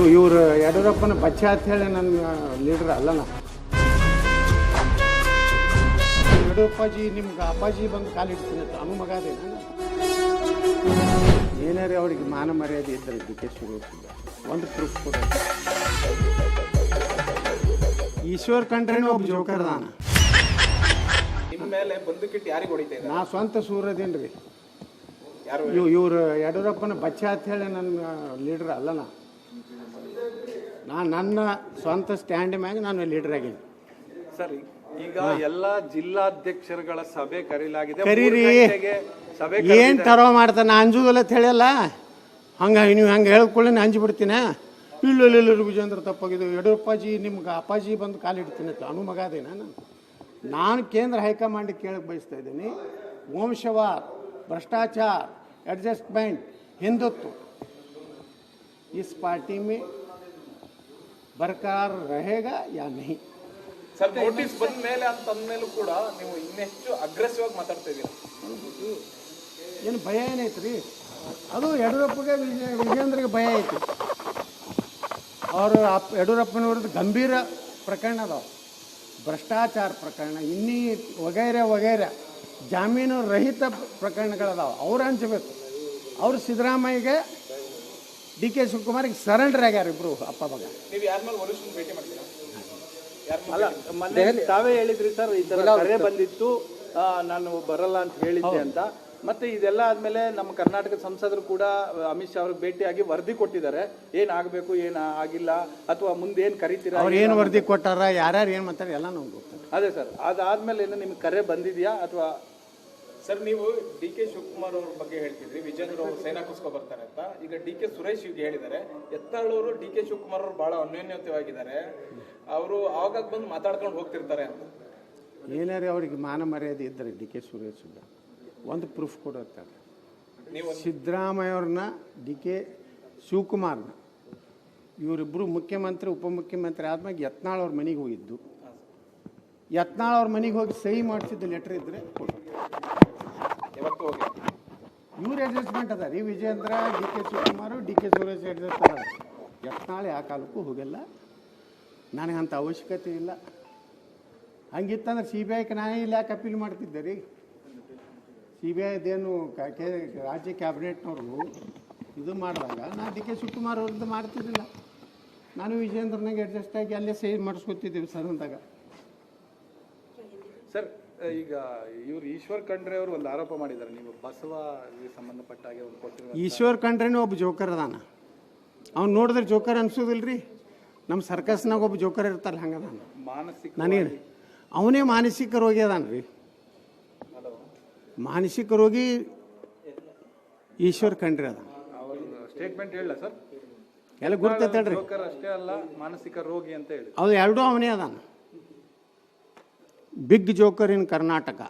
ಇವರು ಯಡಿಯೂರಪ್ಪನ ಬಚ್ಚ ಅಂತ ಹೇಳಿ ನನ್ನ ಲೀಡರ್ ಅಲ್ಲ ನಾ. ಯಡಿಯೂರಪ್ಪಾಜಿ ನಿಮ್ಗೆ ಅಪ್ಪಾಜಿ ಬಂದು ಕಾಲಿಡ್ತೀನಿ ಅನು ಮಗ ಅದೇನ. ಏನಾರೇ ಅವ್ರಿಗೆ ಮಾನ ಮರ್ಯಾದೆ ಇದ್ದರೆ ಡಿ.ಕೆ. ಸುರೇಶ್ ಒಂದು ಪ್ರೂಫ್ ಕೊಡ. ಈಶ್ವರ್ ಕಂಡ್ರೇನೂ ಒಬ್ಬ ಜೋಕರ್ ದಾನ. ನಿಮ್ಮ ಮೇಲೆ ಬಂದುಕಿಟ್ಟು ಯಾರಿಗೆ ಹೊಡಿತಾ ನಾ ಸ್ವಂತ ಸೂರದೇನ್ರಿ. ಇವರು ಯಡಿಯೂರಪ್ಪನ ಬಚ್ಚ ಅಂತ ಹೇಳಿ ನನ್ನ ಲೀಡರ್ ಅಲ್ಲ ನಾ. ನನ್ನ ಸ್ವಂತ ಸ್ಟ್ಯಾಂಡ್ ಮ್ಯಾಗ ನಾನು ಲೀಡರ್ ಆಗಿದ್ದೀನಿ. ಸರ್, ಈಗ ಎಲ್ಲ ಜಿಲ್ಲಾಧ್ಯಕ್ಷರುಗಳ ಸಭೆ ಕರೀಲಾಗಿದೆ. ಕರೀರಿ, ಏನ್ ತರೋ ಮಾಡ್ತಾನೆ ಅಂಜುದಲ್ಲ ಅಂತ ಹೇಳಿಯಲ್ಲ. ನೀವು ಹಂಗೆ ಹೇಳ್ಕೊಳ್ಳಿ ನಾ ಅಂಜಿಬಿಡ್ತೀನ. ಇಲ್ಲ ವಿಜೇಂದ್ರ ತಪ್ಪಾಗಿದ್ದು. ಯಡಿಯೂರಪ್ಪಾಜಿ ನಿಮ್ಗೆ ಅಪ್ಪಾಜಿ ಬಂದು ಕಾಲಿಡ್ತೀನಿ ಅನು ಮಗ ಅದೇನ. ನಾನು ಕೇಂದ್ರ ಹೈಕಮಾಂಡಿಗೆ ಕೇಳಕ್ಕೆ ಬಯಸ್ತಾ ಇದ್ದೀನಿ. ವಂಶವಾದ, भ्रष्टाचार, एडजस्टमेंट, हिंदुत्व इस पार्टी में बरकरार रहेगा या नहीं. ಸರ್, ನೋಟಿಸ್ ಬಂದ ಮೇಲೆ ಅಂತಂದ್ಮೇಲೂ ಕೂಡ ನೀವು ಇನ್ನೆಷ್ಟು ಅಗ್ರೆಸಿವ್ ಆಗಿ ಮಾತಾಡ್ತಾ ಇದ್ದೀರಾ. ಏನು ಭಯ ಏನೈತ್ರಿ? ಅದು ಯಡಿಯೂರಪ್ಪಗೆ ವಿಜೇಂದ್ರಿಗೆ ಭಯ ಐತಿ. ಅವರು ಯಡಿಯೂರಪ್ಪನ ವಿರುದ್ಧ ಗಂಭೀರ ಪ್ರಕರಣ ಅದಾವ. ಭ್ರಷ್ಟಾಚಾರ ಪ್ರಕರಣ, ಇನ್ನೀ ವಗೈರೆ ಜಾಮೀನು ರಹಿತ ಪ್ರಕರಣಗಳದಾವ. ಅವ್ರು ಹಂಚಬೇಕು. ಅವರು ಸಿದ್ದರಾಮಯ್ಯಗೆ ಡಿ.ಕೆ. ಶಿವಕುಮಾರ್ಗೆ ಸರೆಂಡರ್ ಆಗ್ಯಾರ ಇಬ್ರು ಅಪ್ಪ ಮಗ. ನೀವು ಯಾರ ಮೇಲೆ ವರಿಷ್ಠರನ್ನ ಭೇಟಿ ಮಾಡ್ತೀರಾ? ಅಲ್ಲ, ಮೊನ್ನೆ ತಾವೇ ಹೇಳಿದ್ರಿ ಸರ್, ಈ ತರ ಕರೆ ಬಂದಿತ್ತು, ನಾನು ಬರಲ್ಲ ಅಂತ ಹೇಳಿದ್ದೆ ಅಂತ. ಮತ್ತೆ ಇದೆಲ್ಲ ಆದ್ಮೇಲೆ ನಮ್ಮ ಕರ್ನಾಟಕ ಸಂಸದರು ಕೂಡ ಅಮಿತ್ ಶಾ ಅವ್ರಿಗೆ ಭೇಟಿಯಾಗಿ ವರದಿ ಕೊಟ್ಟಿದ್ದಾರೆ. ಏನ್ ಆಗ್ಬೇಕು, ಏನ್ ಆಗಿಲ್ಲ, ಅಥವಾ ಮುಂದೆ ಏನ್ ಕರಿತೀರಾ, ಅವ್ರು ಏನು ವರದಿ ಕೊಟ್ಟಾರ, ಯಾರ್ಯಾರು ಏನ್ ಮಾಡ್ತಾರೆ ಎಲ್ಲ ನಮ್ಗೆ ಗೊತ್ತಿಲ್ಲ. ಅದೇ ಸರ್, ಅದಾದ್ಮೇಲೆ ಏನು ನಿಮ್ಗೆ ಕರೆ ಬಂದಿದ್ಯಾ ಅಥವಾ? ಸರ್, ನೀವು ಡಿ.ಕೆ. ಶಿವಕುಮಾರ್ ಅವ್ರ ಬಗ್ಗೆ ಹೇಳ್ತಿದ್ರಿ, ವಿಜೇಂದ್ರ ಅವರು ಸೇನಾ ಕುಸ್ಕೊ ಬರ್ತಾರೆ ಅಂತ. ಈಗ ಡಿ.ಕೆ. ಸುರೇಶ್ ಈಗ ಹೇಳಿದ್ದಾರೆ, ಎತ್ತಾಳವರು ಡಿ.ಕೆ. ಶಿವಕುಮಾರ್ ಅವರು ಬಹಳ ಅನ್ಯೋನ್ಯತೆವಾಗಿದ್ದಾರೆ, ಅವರು ಆಗಾಗ ಬಂದು ಮಾತಾಡ್ಕೊಂಡು ಹೋಗ್ತಿರ್ತಾರೆ ಅಂತ. ಏನಾರೇ ಅವ್ರಿಗೆ ಮಾನ ಮರ್ಯಾದೆ ಇದ್ದರೆ ಡಿ.ಕೆ. ಸುರೇಶ್ ಒಂದು ಪ್ರೂಫ್ ಕೊಡುತ್ತಾರೆ. ನೀವು ಸಿದ್ದರಾಮಯ್ಯ ಅವ್ರನ್ನ, ಡಿ.ಕೆ. ಶಿವಕುಮಾರ್ನ, ಇವರಿಬ್ಬರು ಮುಖ್ಯಮಂತ್ರಿ ಉಪಮುಖ್ಯಮಂತ್ರಿ ಆದ್ಮೇಲೆ ಯತ್ನಾಳ್ ಅವ್ರ ಮನೆಗೆ ಹೋಗಿದ್ದು. ಯತ್ನಾಳ್ ಅವ್ರ ಮನೆಗೆ ಹೋಗಿ ಸಹಿ ಮಾಡಿಸಿದ್ದು ಲೆಟರ್ ಇದ್ರೆ ಕೊಡು. ಇವ್ರು ಅಡ್ಜಸ್ಟ್ಮೆಂಟ್ ಅದ ರೀ. ವಿಜೇಂದ್ರ, ಡಿ.ಕೆ. ಶಿವಕುಮಾರ್, ಡಿ.ಕೆ. ಸುರೇಶ್ ಅಡ್ಜಸ್ಟ್ ಅದ. ಯತ್ನಾಳ್ ಯಾವ ಕಾಲಕ್ಕೂ ಹೋಗಿಲ್ಲ. ನನಗಂತ ಅವಶ್ಯಕತೆ ಇಲ್ಲ. ಹಂಗಿತ್ತಂದ್ರೆ CBIಗೆ ನಾನೇ ಇಲ್ಲ ಯಾಕೆ ಅಪೀಲ್ ಮಾಡ್ತಿದ್ದೆ ರೀ. CBIದೇನು ರಾಜ್ಯ ಕ್ಯಾಬಿನೆಟ್ನವ್ರು ಇದು ಮಾಡಿದಾಗ ನಾನು ಡಿ.ಕೆ. ಶಿವಕುಮಾರ್ ಅವ್ರದ್ದು ಮಾಡ್ತಿದ್ದಿಲ್ಲ. ನಾನು ವಿಜೇಂದ್ರನಾಗೆ ಅಡ್ಜಸ್ಟ್ ಆಗಿ ಅಲ್ಲೇ ಸಹಿ ಮಾಡಿಸ್ಕೊತಿದ್ದೀವಿ ಸರ್ ಅಂದಾಗ. ಸರ್, ಈಗ ಇವರು ಈಶ್ವರ್ ಖಂಡ್ರೆ ಅವರು ಒಂದು ಆರೋಪ ಮಾಡಿದ್ದಾರೆ, ನೀವು ಬಸವಗೆ ಸಂಬಂಧಪಟ್ಟ ಹಾಗೆ ಒಂದು ಕೊಟ್ಟಿರೋ. ಈಶ್ವರ್ ಖಂಡ್ರೆನೂ ಒಬ್ಬ ಜೋಕರ್ ಅದಾನ. ಅವ್ನು ನೋಡಿದ್ರೆ ಜೋಕರ್ ಅನ್ಸೋದಿಲ್ರಿ. ನಮ್ಮ ಸರ್ಕಸ್ನಾಗ ಒಬ್ಬ ಜೋಕರ್ ಇರ್ತಾರಲ್ಲ ಹಂಗದಾನ. ಮಾನಸಿಕ ನನಗೆ ಅವನೇ ಮಾನಸಿಕ ರೋಗಿ ಅದಾನ ರೀ. ಮಾನಸಿಕ ರೋಗಿ ಈಶ್ವರ್ ಖಂಡ್ರೆ ಅದ. ಅವ್ರ ಸ್ಟೇಟ್ಮೆಂಟ್ ಹೇಳ ಸರ್, ಎಲ್ಲ ಗುರ್ತೈತಲ್ರಿ. ಜೋಕರ್ ಅಷ್ಟೇ ಅಲ್ಲ, ಮಾನಸಿಕ ರೋಗಿ ಅಂತ ಹೇಳಿ. ಅದು ಎರಡೂ ಅವನೇ ಅದಾನ. ಬಿಗ್ ಜೋಕರ್ ಇನ್ ಕರ್ನಾಟಕ.